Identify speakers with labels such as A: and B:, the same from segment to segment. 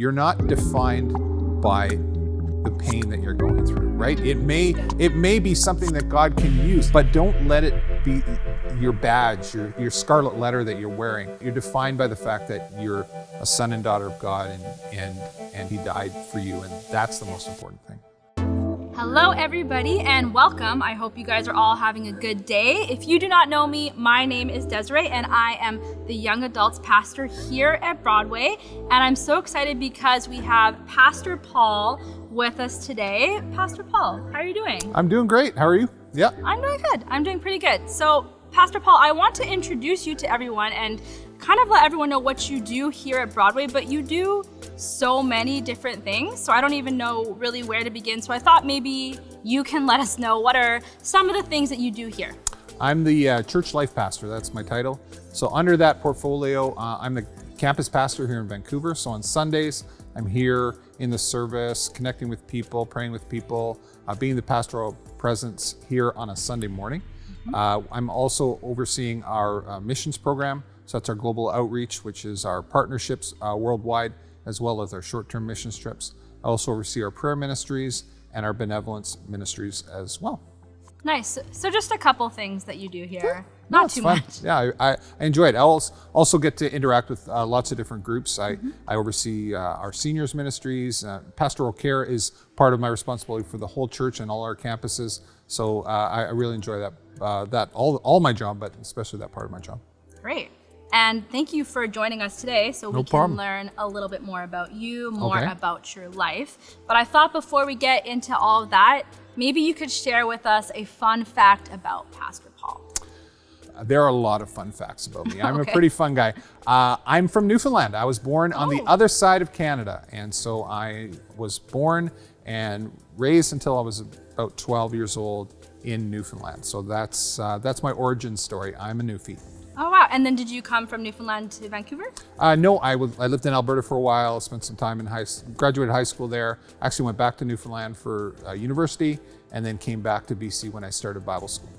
A: You're not defined by the pain that you're going through, right? It may be something that God can use, but don't let it be your badge, your scarlet letter that you're wearing. You're defined by the fact that you're a son and daughter of God, and He died for you, and that's the most important thing.
B: Hello everybody and welcome. I hope you guys are all having a good day. If you do not know me, my name is Desiree and I am the young adults pastor here at Broadway. And I'm so excited because we have Pastor Paul with us today. Pastor Paul, how are you doing?
A: I'm doing great. How are you? Yeah.
B: I'm doing good. I'm doing pretty good. So Pastor Paul, I want to introduce you to everyone and kind of let everyone know what you do here at Broadway, but you do so many different things, so I don't even know really where to begin. So I thought maybe you can let us know what are some of the things that you do here.
A: I'm the church life pastor, that's my title. So under that portfolio, I'm the campus pastor here in Vancouver. So on Sundays, I'm here in the service, connecting with people, praying with people, being the pastoral presence here on a Sunday morning. I'm also overseeing our missions program. So that's our global outreach, which is our partnerships worldwide, as well as our short-term mission trips. I also oversee our prayer ministries and our benevolence ministries as well. Nice.
B: So just a couple things that you do here. Not too much.
A: Yeah, I enjoy it. I also get to interact with lots of different groups. I oversee our seniors ministries. Pastoral care is part of my responsibility for the whole church and all our campuses. So I really enjoy that all my job, but especially that part of my job.
B: Great. And thank you for joining us today so we can learn a little bit more about you, more about your life. But I thought before we get into all of that, maybe you could share with us a fun fact about Pastor Paul.
A: There are a lot of fun facts about me. I'm a pretty fun guy. I'm from Newfoundland. I was born on the other side of Canada. And so I was born and raised until I was about 12 years old in Newfoundland. So that's my origin story. I'm a Newfie.
B: Oh, wow. And then did you come from Newfoundland to Vancouver?
A: No, I lived in Alberta for a while, spent some time in graduated high school there. Actually went back to Newfoundland for university and then came back to BC when I started Bible school.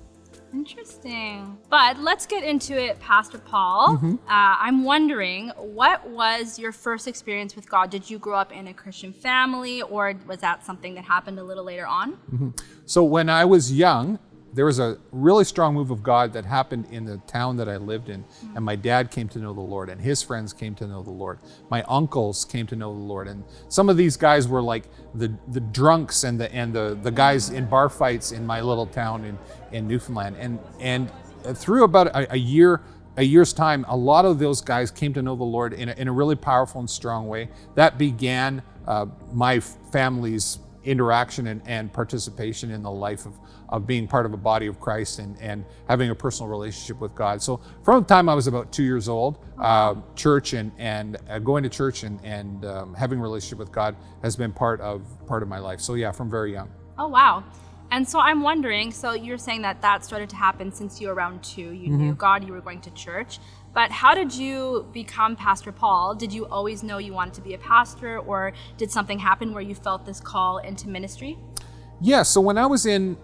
B: Interesting. But let's get into it, Pastor Paul. I'm wondering, what was your first experience with God? Did you grow up in a Christian family, or was that something that happened a little later on?
A: So when I was young, there was a really strong move of God that happened in the town that I lived in. And my dad came to know the Lord, and his friends came to know the Lord. My uncles came to know the Lord. And some of these guys were like the drunks and the guys in bar fights in my little town in Newfoundland. And through about a year's time, a lot of those guys came to know the Lord in a really powerful and strong way. That began my family's interaction and participation in the life of being part of a body of Christ and having a personal relationship with God. So from the time I was about 2 years old, church and going to church and having a relationship with God has been part of my life. So yeah, from very young.
B: Oh, wow. And so I'm wondering, so you're saying that started to happen since you were around 2. You knew God, you were going to church. But how did you become Pastor Paul? Did you always know you wanted to be a pastor, or did something happen where you felt this call into ministry?
A: Yeah, so when I was in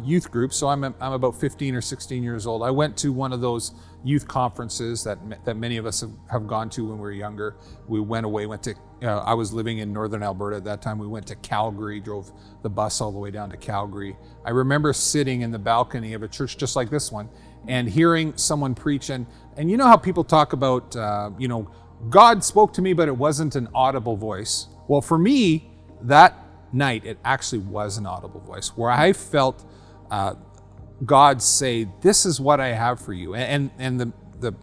A: youth group, so I'm about 15 or 16 years old, I went to one of those youth conferences that many of us have gone to when we were younger. We went to, I was living in northern Alberta at that time. We went to Calgary, drove the bus all the way down to Calgary. I remember sitting in the balcony of a church just like this one and hearing someone preach. And you know how people talk about, God spoke to me, but it wasn't an audible voice. Well, for me, that night, it actually was an audible voice where I felt God say, "This is what I have for you." And the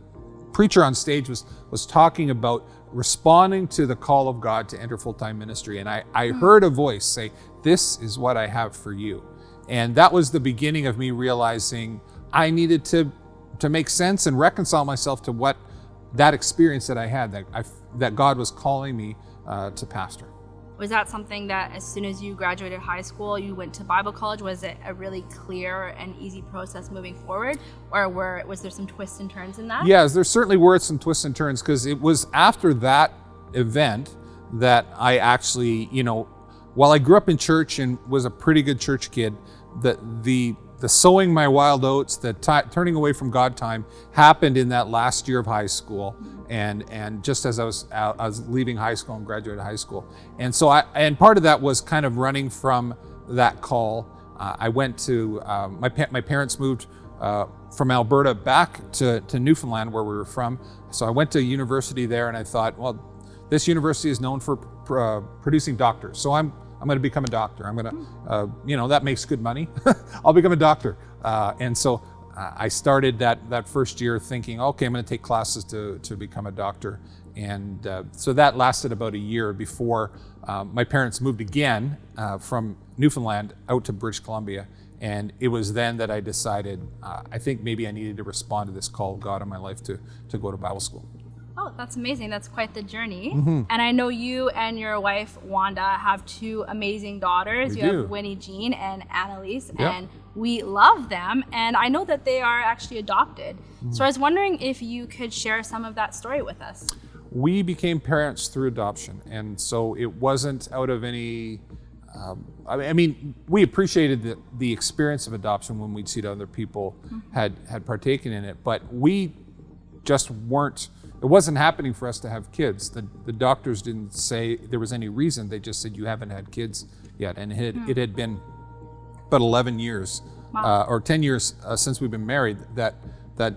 A: preacher on stage was talking about responding to the call of God to enter full-time ministry. And I heard a voice say, "This is what I have for you." And that was the beginning of me realizing I needed to make sense and reconcile myself to what that experience that I had, that God was calling me to pastor.
B: Was that something that as soon as you graduated high school, you went to Bible college? Was it a really clear and easy process moving forward? Or was there some twists and turns in that?
A: Yes, there certainly were some twists and turns, because it was after that event that I actually, while I grew up in church and was a pretty good church kid, the sowing my wild oats, the turning away from God time happened in that last year of high school, and just as I was leaving high school and graduated high school, and so and part of that was kind of running from that call. I went to my parents moved from Alberta back to Newfoundland, where we were from. So I went to university there, and I thought, well, this university is known for producing doctors, so I'm going to become a doctor. I'm going to, that makes good money. I'll become a doctor. And so I started that first year thinking, okay, I'm going to take classes to become a doctor. And so that lasted about a year before my parents moved again from Newfoundland out to British Columbia. And it was then that I decided, I think maybe I needed to respond to this call of God in my life to go to Bible school.
B: Oh, that's amazing. That's quite the journey. And I know you and your wife, Wanda, have two amazing daughters. You have Winnie Jean and Annalise, and we love them. And I know that they are actually adopted. So I was wondering if you could share some of that story with us.
A: We became parents through adoption. And so it wasn't out of any, we appreciated the experience of adoption when we'd see that other people had partaken in it, but we just weren't. It wasn't happening for us to have kids. The doctors didn't say there was any reason. They just said, you haven't had kids yet. And it had been about 11 years or 10 years since we've been married that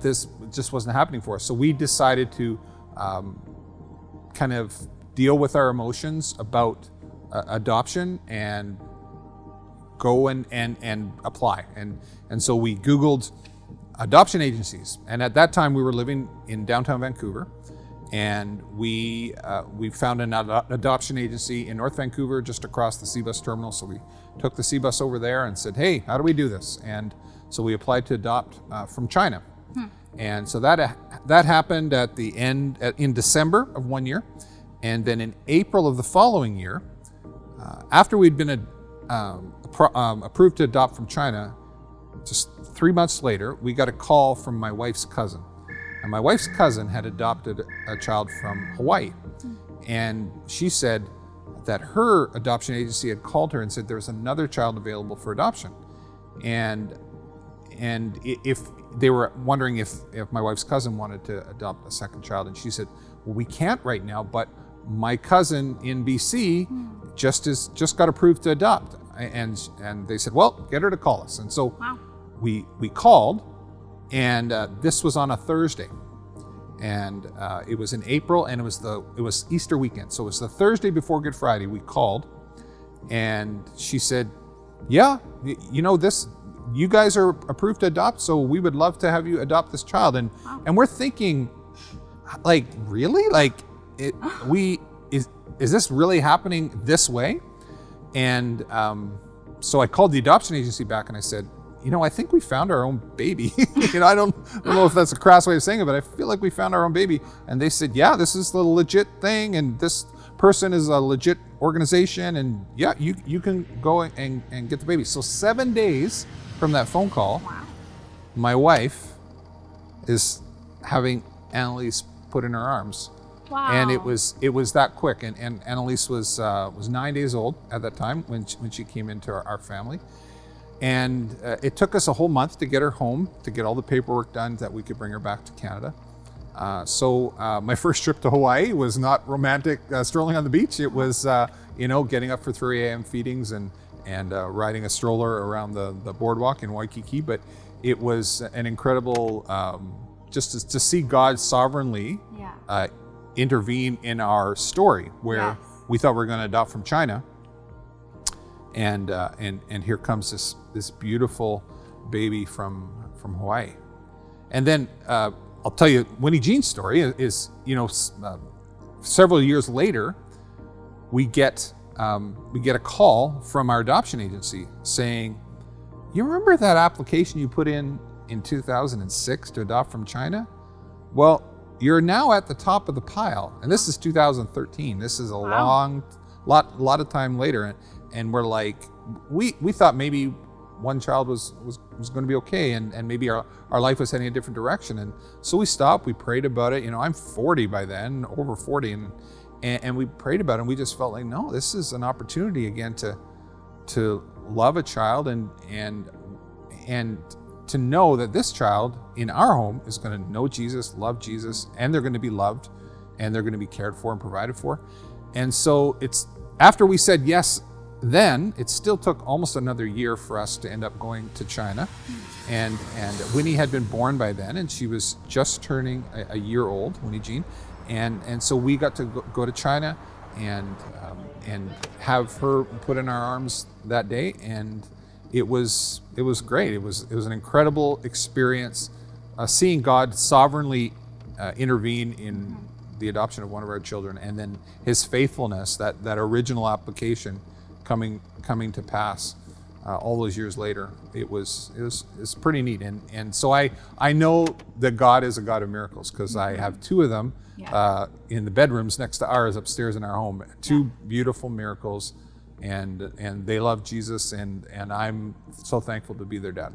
A: this just wasn't happening for us. So we decided to kind of deal with our emotions about adoption and go and apply. And so we Googled adoption agencies, and at that time we were living in downtown Vancouver, and we found an adoption agency in North Vancouver just across the C-bus terminal. So we took the C-bus over there and said, hey, how do we do this? And so we applied to adopt from China. And so that happened at the end in December of one year, and then in April of the following year, after we'd been approved to adopt from China, just 3 months later, we got a call from my wife's cousin. And my wife's cousin had adopted a child from Hawaii. And she said that her adoption agency had called her and said there was another child available for adoption. And if they were wondering if my wife's cousin wanted to adopt a second child. And she said, well, we can't right now, but my cousin in BC just got approved to adopt. And they said, well, get her to call us. And so we called, and this was on a Thursday, and it was in April, and it was Easter weekend. So it was the Thursday before Good Friday. We called, and she said, yeah, you guys are approved to adopt, so we would love to have you adopt this child. And we're thinking, like, really? Like, is this really happening this way? And so I called the adoption agency back and I said, I think we found our own baby. I don't know if that's a crass way of saying it, but I feel like we found our own baby. And they said, yeah, this is the legit thing, and this person is a legit organization, and yeah, you can go and get the baby. So 7 days from that phone call, my wife is having Annalise put in her arms.
B: Wow.
A: And it was that quick. And Annalise was 9 days old at that time when she came into our family. And it took us a whole month to get her home, to get all the paperwork done that we could bring her back to Canada. So my first trip to Hawaii was not romantic strolling on the beach. It was, getting up for 3 a.m. feedings and riding a stroller around the boardwalk in Waikiki. But it was an incredible, just to see God sovereignly intervene in our story, where we thought we were going to adopt from China. And here comes this beautiful baby from Hawaii. And then I'll tell you, Winnie Jean's story is several years later, we get a call from our adoption agency saying, you remember that application you put in 2006 to adopt from China? Well, you're now at the top of the pile. And this is 2013. This is a lot of time later. And we're like, we thought maybe one child was going to be okay, and maybe our life was heading a different direction. And so we stopped, we prayed about it. I'm 40 by then, over 40, and we prayed about it, and we just felt like, no, this is an opportunity again to love a child and and to know that this child in our home is going to know Jesus, love Jesus, and they're going to be loved, and they're going to be cared for and provided for. And so it's after we said yes, then it still took almost another year for us to end up going to China. And Winnie had been born by then, and she was just turning a year old, Winnie Jean. And so we got to go to China and have her put in our arms that day, and it was great. It was an incredible experience, seeing God sovereignly intervene in the adoption of one of our children, and then His faithfulness, that original application coming to pass all those years later. It was pretty neat, and so I know that God is a God of miracles, because I have two of them in the bedrooms next to ours upstairs in our home. Two beautiful miracles, and they love Jesus, and I'm so thankful to be their dad.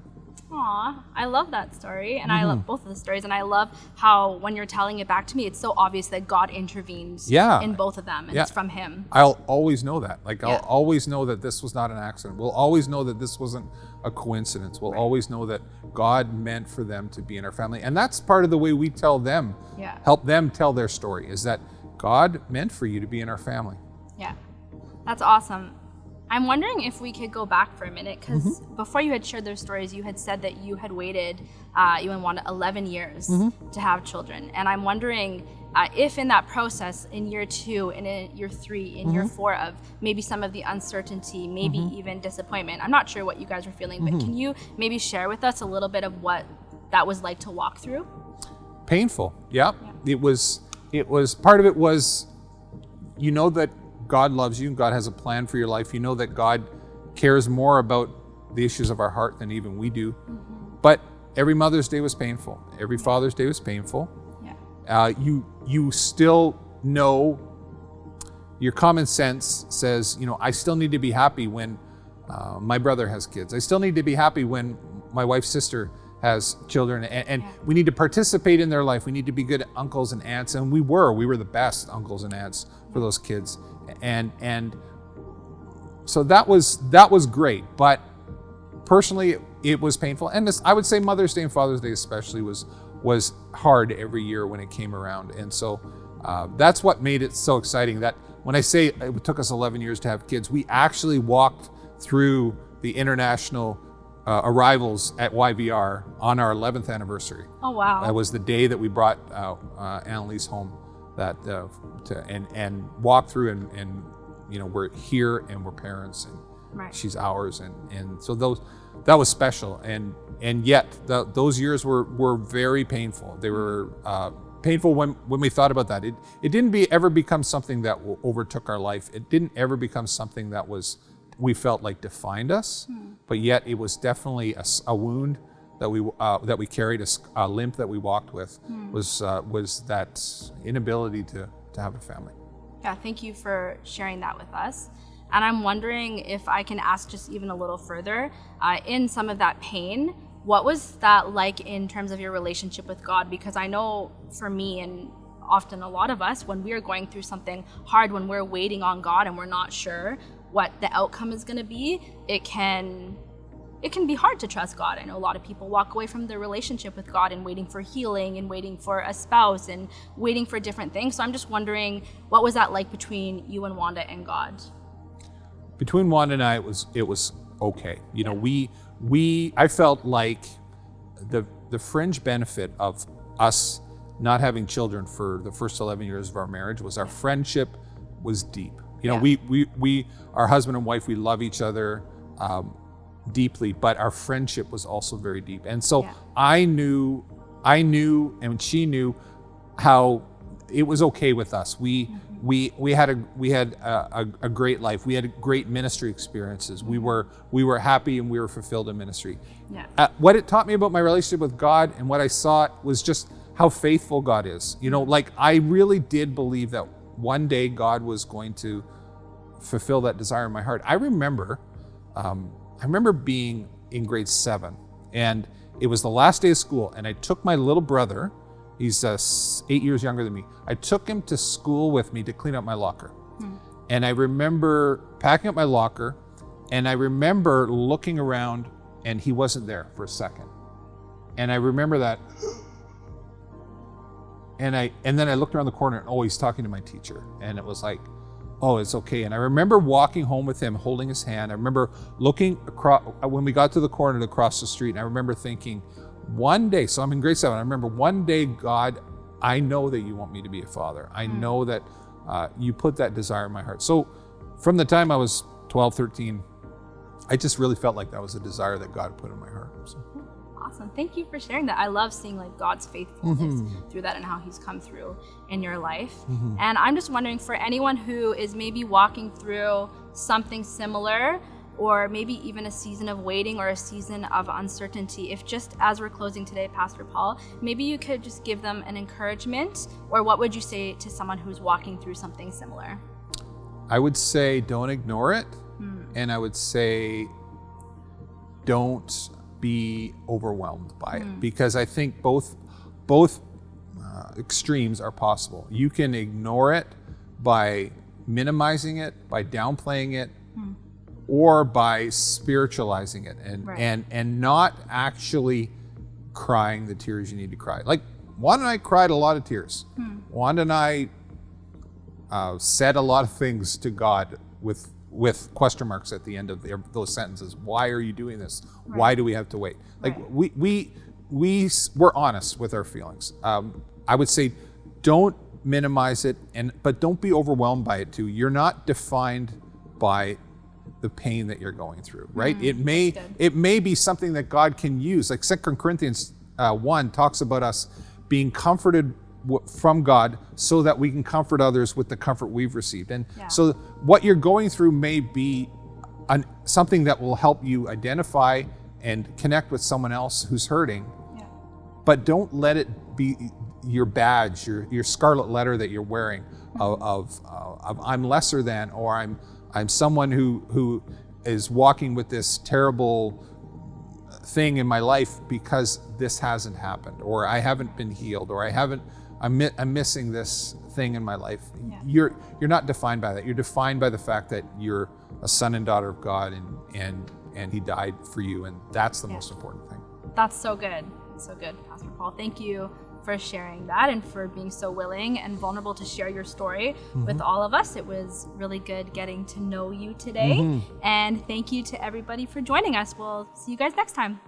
B: Aw, I love that story, and I love both of the stories, and I love how when you're telling it back to me, it's so obvious that God intervenes in both of them, and it's from Him.
A: I'll always know that. I'll always know that this was not an accident. We'll always know that this wasn't a coincidence. We'll always know that God meant for them to be in our family, and that's part of the way we tell them, help them tell their story, is that God meant for you to be in our family. Yeah,
B: that's awesome. I'm wondering if we could go back for a minute, because before you had shared their stories, you had said that you had waited, you and Wanda, 11 years to have children. And I'm wondering if in that process, in year 2, in year 3, in year 4, of maybe some of the uncertainty, maybe even disappointment. I'm not sure what you guys were feeling, but can you maybe share with us a little bit of what that was like to walk through?
A: Painful, yeah. It was part of it was, you know that God loves you, and God has a plan for your life. You know that God cares more about the issues of our heart than even we do. But every Mother's Day was painful. Every Father's Day was painful. You still know, your common sense says, I still need to be happy when my brother has kids. I still need to be happy when my wife's sister has children, and we need to participate in their life. We need to be good uncles and aunts, and we were the best uncles and aunts for those kids. And so that was great, but personally it was painful. And I would say Mother's Day and Father's Day especially was hard every year when it came around. And so that's what made it so exciting, that when I say it took us 11 years to have kids, we actually walked through the international arrivals at YVR on our 11th anniversary.
B: Oh, wow.
A: That was the day that we brought Annalise home, and walk through, and we're here and we're parents, and she's ours, and so that was special, and yet those years were very painful. They were painful when we thought about that. It didn't ever become something that overtook our life. It didn't ever become something that we felt like defined us, but yet it was definitely a wound that we carried, a limp that we walked with, was that inability to have a family.
B: Yeah, thank you for sharing that with us. And I'm wondering if I can ask just even a little further, in some of that pain, what was that like in terms of your relationship with God? Because I know for me, and often a lot of us, when we are going through something hard, when we're waiting on God and we're not sure what the outcome is going to be, it can be hard to trust God. I know a lot of people walk away from their relationship with God and waiting for healing and waiting for a spouse and waiting for different things. So I'm just wondering, what was that like between you and Wanda and God?
A: Between Wanda and I, it was okay. I felt like the fringe benefit of us not having children for the first 11 years of our marriage was our friendship was deep. We our husband and wife, we love each other deeply, but our friendship was also very deep. And so I knew, and she knew how it was okay with us. We had a great life. We had great ministry experiences. We were happy and we were fulfilled in ministry. What it taught me about my relationship with God, and what I saw was just how faithful God is. I really did believe that one day God was going to fulfill that desire in my heart. I remember being in grade 7, and it was the last day of school, and I took my little brother, he's 8 years younger than me, I took him to school with me to clean up my locker. And I remember packing up my locker, and I remember looking around and he wasn't there for a second. And I remember that. And then I looked around the corner and, oh, he's talking to my teacher. And it was like, oh, it's okay. And I remember walking home with him, holding his hand. I remember looking across, when we got to the corner to cross the street, and I remember thinking, one day, so I'm in grade 7, I remember one day, God, I know that you want me to be a father. I know that you put that desire in my heart. So from the time I was 12, 13, I just really felt like that was a desire that God put in my heart. So.
B: Awesome. Thank you for sharing that. I love seeing like God's faithfulness through that and how he's come through in your life. And I'm just wondering, for anyone who is maybe walking through something similar, or maybe even a season of waiting or a season of uncertainty, if just as we're closing today, Pastor Paul, maybe you could just give them an encouragement, or what would you say to someone who's walking through something similar?
A: I would say don't ignore it. And I would say don't be overwhelmed by it, because I think both extremes are possible. You can ignore it by minimizing it, by downplaying it, or by spiritualizing it and not actually crying the tears you need to cry. Like Wanda and I cried a lot of tears. Wanda and I said a lot of things to God with question marks at the end of those sentences. Why are you doing this? Why do we have to wait? Like we're honest with our feelings. I would say don't minimize it, but don't be overwhelmed by it too. You're not defined by the pain that you're going through, right? It may be something that God can use. Like 2 Corinthians 1 talks about us being comforted from God so that we can comfort others with the comfort we've received. And so what you're going through may be something that will help you identify and connect with someone else who's hurting, but don't let it be your badge, your scarlet letter that you're wearing of I'm lesser than, or I'm someone who is walking with this terrible thing in my life because this hasn't happened, or I haven't been healed, or I'm missing this thing in my life. You're not defined by that. You're defined by the fact that you're a son and daughter of God, and he died for you, and that's the most important thing.
B: That's so good. So good, Pastor Paul. Thank you for sharing that and for being so willing and vulnerable to share your story with all of us. It was really good getting to know you today. And thank you to everybody for joining us. We'll see you guys next time.